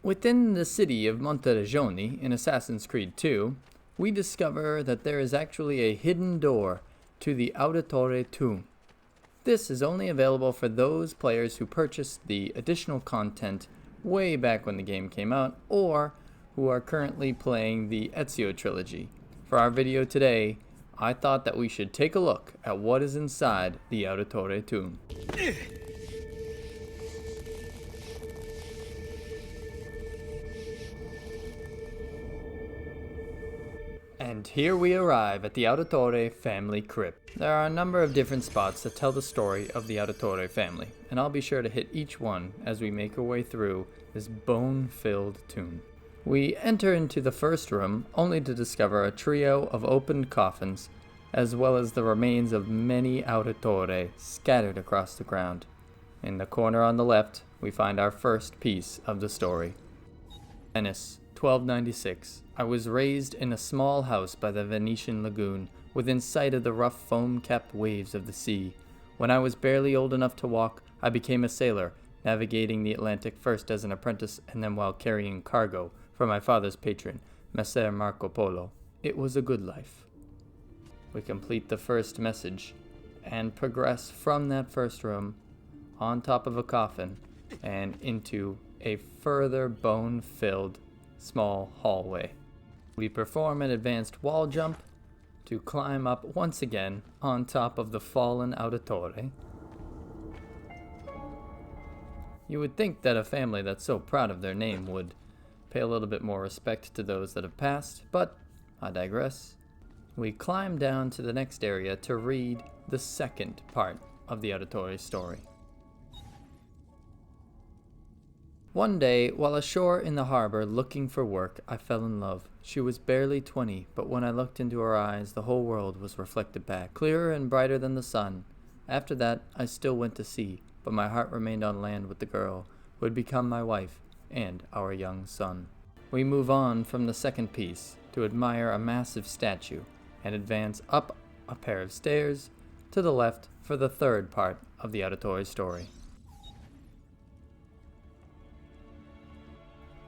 Within the city of Monteriggioni in Assassin's Creed 2, we discover that there is actually a hidden door to the Auditore tomb. This is only available for those players who purchased the additional content way back when the game came out, or who are currently playing the Ezio trilogy. For our video today, I thought that we should take a look at what is inside the Auditore tomb. And here we arrive at the Auditore Family Crypt. There are a number of different spots that tell the story of the Auditore family, and I'll be sure to hit each one as we make our way through this bone-filled tomb. We enter into the first room only to discover a trio of opened coffins, as well as the remains of many Auditore scattered across the ground. In the corner on the left, we find our first piece of the story. Venice, 1296. I was raised in a small house by the Venetian lagoon, within sight of the rough foam-capped waves of the sea. When I was barely old enough to walk, I became a sailor, navigating the Atlantic first as an apprentice and then while carrying cargo for my father's patron, Messer Marco Polo. It was a good life. We complete the first message and progress from that first room on top of a coffin and into a further bone-filled small hallway. We perform an advanced wall jump to climb up once again on top of the fallen Auditore. You would think that a family that's so proud of their name would pay a little bit more respect to those that have passed, but I digress. We climb down to the next area to read the second part of the Auditore story. One day, while ashore in the harbor looking for work, I fell in love. She was barely 20, but when I looked into her eyes, the whole world was reflected back, clearer and brighter than the sun. After that, I still went to sea, but my heart remained on land with the girl, who had become my wife and our young son. We move on from the second piece to admire a massive statue and advance up a pair of stairs to the left for the third part of the Auditore story.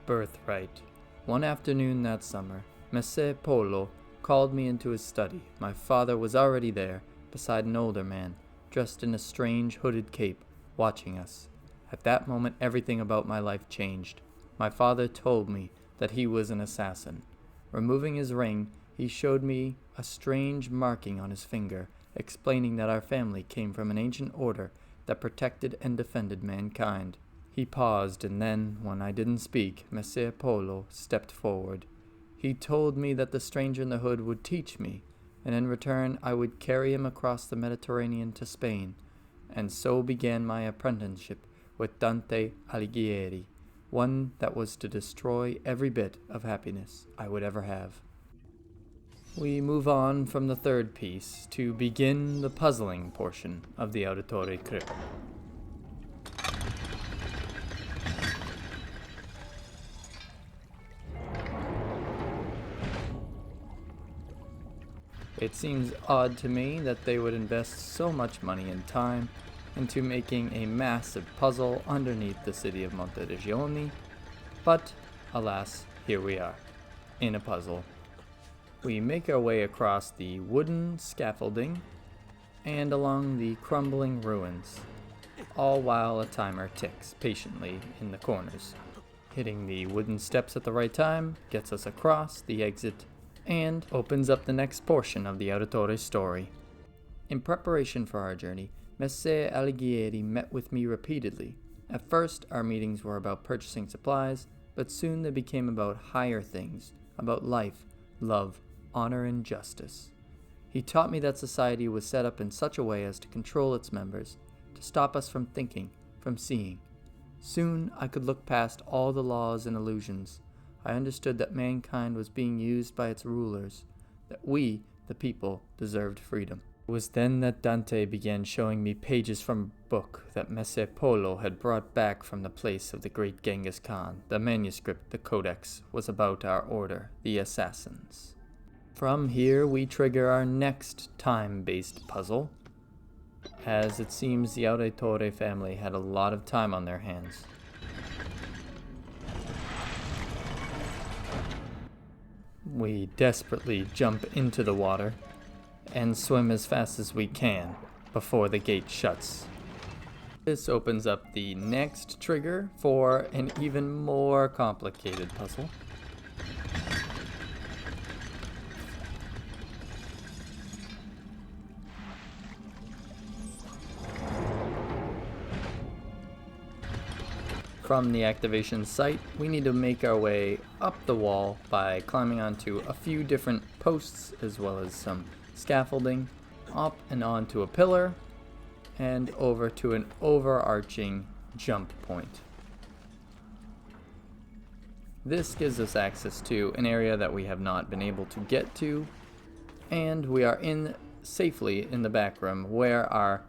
Birthright. One afternoon that summer, Messer Polo called me into his study. My father was already there, beside an older man, dressed in a strange hooded cape, watching us. At that moment, everything about my life changed. My father told me that he was an assassin. Removing his ring, he showed me a strange marking on his finger, explaining that our family came from an ancient order that protected and defended mankind. He paused, and then, when I didn't speak, Messer Polo stepped forward. He told me that the stranger in the hood would teach me, and in return I would carry him across the Mediterranean to Spain, and so began my apprenticeship with Dante Alighieri, one that was to destroy every bit of happiness I would ever have. We move on from the third piece to begin the puzzling portion of the Auditore Crypt. It seems odd to me that they would invest so much money and time into making a massive puzzle underneath the city of Monteriggioni, but alas, here we are, in a puzzle. We make our way across the wooden scaffolding and along the crumbling ruins, all while a timer ticks patiently in the corners. Hitting the wooden steps at the right time gets us across the exit and opens up the next portion of the Auditore story. In preparation for our journey, Messer Alighieri met with me repeatedly. At first, our meetings were about purchasing supplies, but soon they became about higher things, about life, love, honor, and justice. He taught me that society was set up in such a way as to control its members, to stop us from thinking, from seeing. Soon I could look past all the laws and illusions. I understood that mankind was being used by its rulers, that we, the people, deserved freedom. It was then that Dante began showing me pages from a book that Messer Polo had brought back from the place of the great Genghis Khan. The manuscript, the Codex, was about our order, the Assassins. From here we trigger our next time-based puzzle, as it seems the Auditore family had a lot of time on their hands. We desperately jump into the water and swim as fast as we can before the gate shuts. This opens up the next trigger for an even more complicated puzzle. From the activation site, we need to make our way up the wall by climbing onto a few different posts as well as some scaffolding, up and onto a pillar, and over to an overarching jump point. This gives us access to an area that we have not been able to get to, and we are safely in the back room where our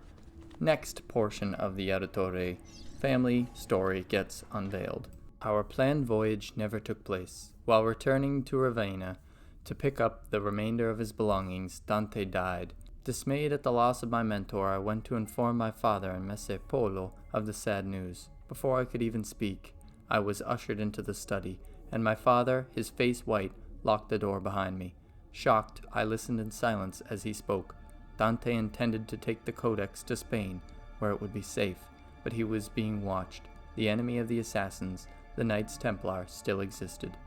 next portion of the Auditore family story gets unveiled. Our planned voyage never took place. While returning to Ravenna to pick up the remainder of his belongings, Dante died. Dismayed at the loss of my mentor, I went to inform my father and Messer Polo of the sad news. Before I could even speak, I was ushered into the study, and my father, his face white, locked the door behind me. Shocked, I listened in silence as he spoke. Dante intended to take the Codex to Spain, where it would be safe, but he was being watched. The enemy of the assassins, the Knights Templar, still existed.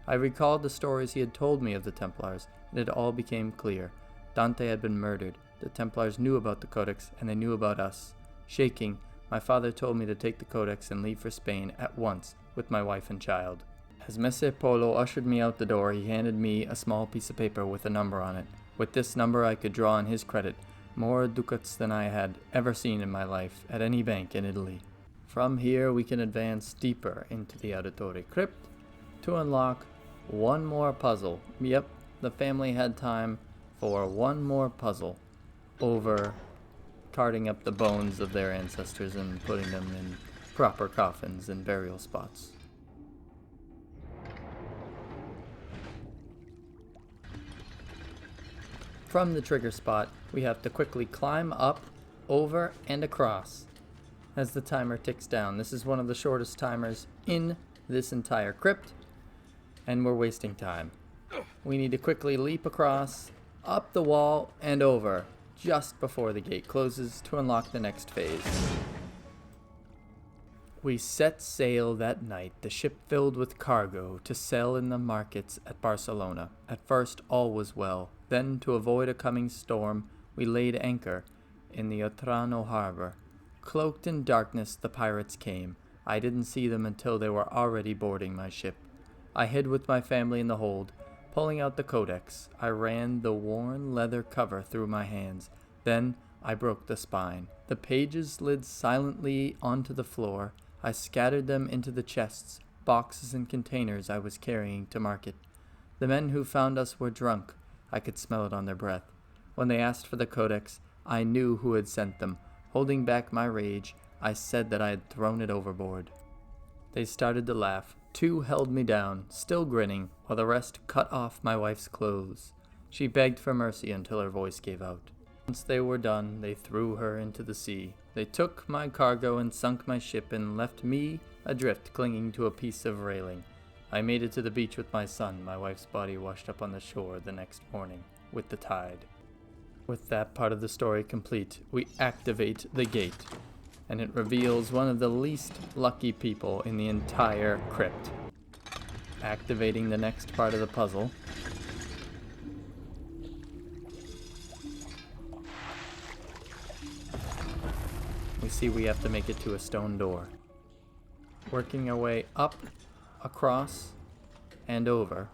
I recalled the stories he had told me of the Templars, and it all became clear. Dante had been murdered. The Templars knew about the Codex, and they knew about us. Shaking, my father told me to take the Codex and leave for Spain at once with my wife and child. As Messer Polo ushered me out the door, he handed me a small piece of paper with a number on it. With this number, I could draw on his credit more ducats than I had ever seen in my life at any bank in Italy. From here, we can advance deeper into the Auditore Crypt to unlock one more puzzle. Yep, the family had time for one more puzzle over carting up the bones of their ancestors and putting them in proper coffins and burial spots. From the trigger spot, we have to quickly climb up, over, and across as the timer ticks down. This is one of the shortest timers in this entire crypt, and we're wasting time. We need to quickly leap across, up the wall, and over just before the gate closes to unlock the next phase. We set sail that night, the ship filled with cargo to sell in the markets at Barcelona. At first all was well. Then, to avoid a coming storm, we laid anchor in the Otranto harbor. Cloaked in darkness, the pirates came. I didn't see them until they were already boarding my ship. I hid with my family in the hold. Pulling out the Codex, I ran the worn leather cover through my hands. Then I broke the spine. The pages slid silently onto the floor. I scattered them into the chests, boxes, and containers I was carrying to market. The men who found us were drunk. I could smell it on their breath. When they asked for the Codex, I knew who had sent them. Holding back my rage, I said that I had thrown it overboard. They started to laugh. Two held me down, still grinning, while the rest cut off my wife's clothes. She begged for mercy until her voice gave out. Once they were done, they threw her into the sea. They took my cargo and sunk my ship and left me adrift, clinging to a piece of railing. I made it to the beach with my son. My wife's body washed up on the shore the next morning with the tide. With that part of the story complete, we activate the gate, and it reveals one of the least lucky people in the entire crypt. Activating the next part of the puzzle, we see we have to make it to a stone door. Working our way up, across, and over,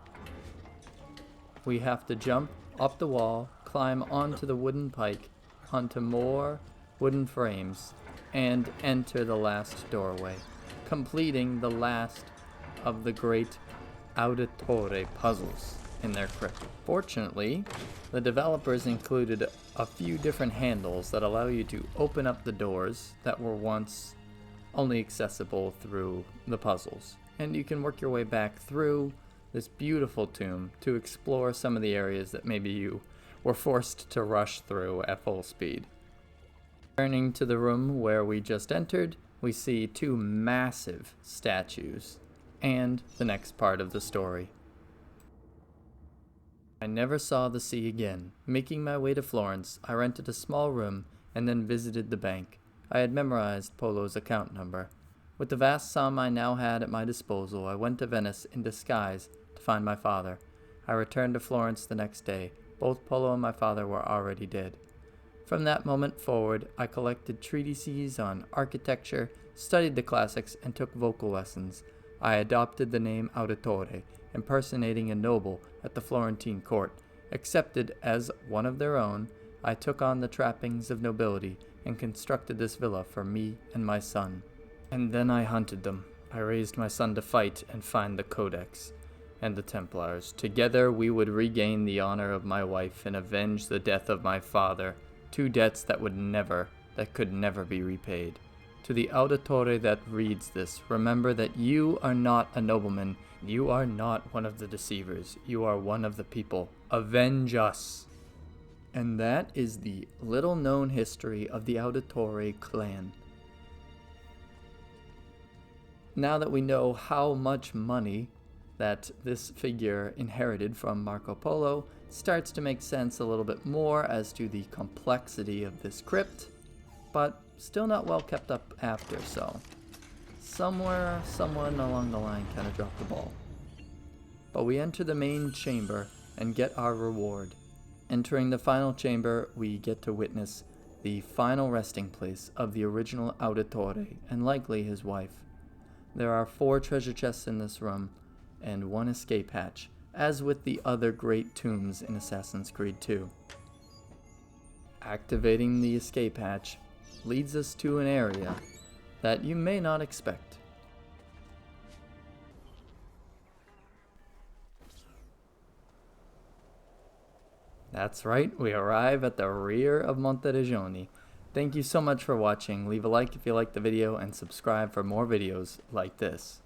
we have to jump up the wall, climb onto the wooden pike, onto more wooden frames, and enter the last doorway, completing the last of the great Auditore puzzles in their crypt. Fortunately, the developers included a few different handles that allow you to open up the doors that were once only accessible through the puzzles. And you can work your way back through this beautiful tomb to explore some of the areas that maybe you were forced to rush through at full speed. Turning to the room where we just entered, we see two massive statues and the next part of the story. I never saw the sea again. Making my way to Florence, I rented a small room and then visited the bank. I had memorized Polo's account number. With the vast sum I now had at my disposal, I went to Venice in disguise to find my father. I returned to Florence the next day. Both Polo and my father were already dead. From that moment forward, I collected treatises on architecture, studied the classics, and took vocal lessons. I adopted the name Auditore, impersonating a noble at the Florentine court. Accepted as one of their own, I took on the trappings of nobility and constructed this villa for me and my son. And then I hunted them. I raised my son to fight and find the Codex and the Templars. Together we would regain the honor of my wife and avenge the death of my father, two debts that could never be repaid. To the auditore that reads this, remember that you are not a nobleman. You are not one of the deceivers. You are one of the people. Avenge us. And that is the little-known history of the Auditore clan. Now that we know how much money that this figure inherited from Marco Polo, starts to make sense a little bit more as to the complexity of this crypt, but still not well kept up after, so someone along the line kind of dropped the ball. But we enter the main chamber and get our reward. Entering the final chamber, we get to witness the final resting place of the original Auditore and likely his wife. There are 4 treasure chests in this room and 1 escape hatch, as with the other great tombs in Assassin's Creed 2. Activating the escape hatch leads us to an area that you may not expect. That's right, we arrive at the rear of Monteregioni. Thank you so much for watching. Leave a like if you liked the video and subscribe for more videos like this.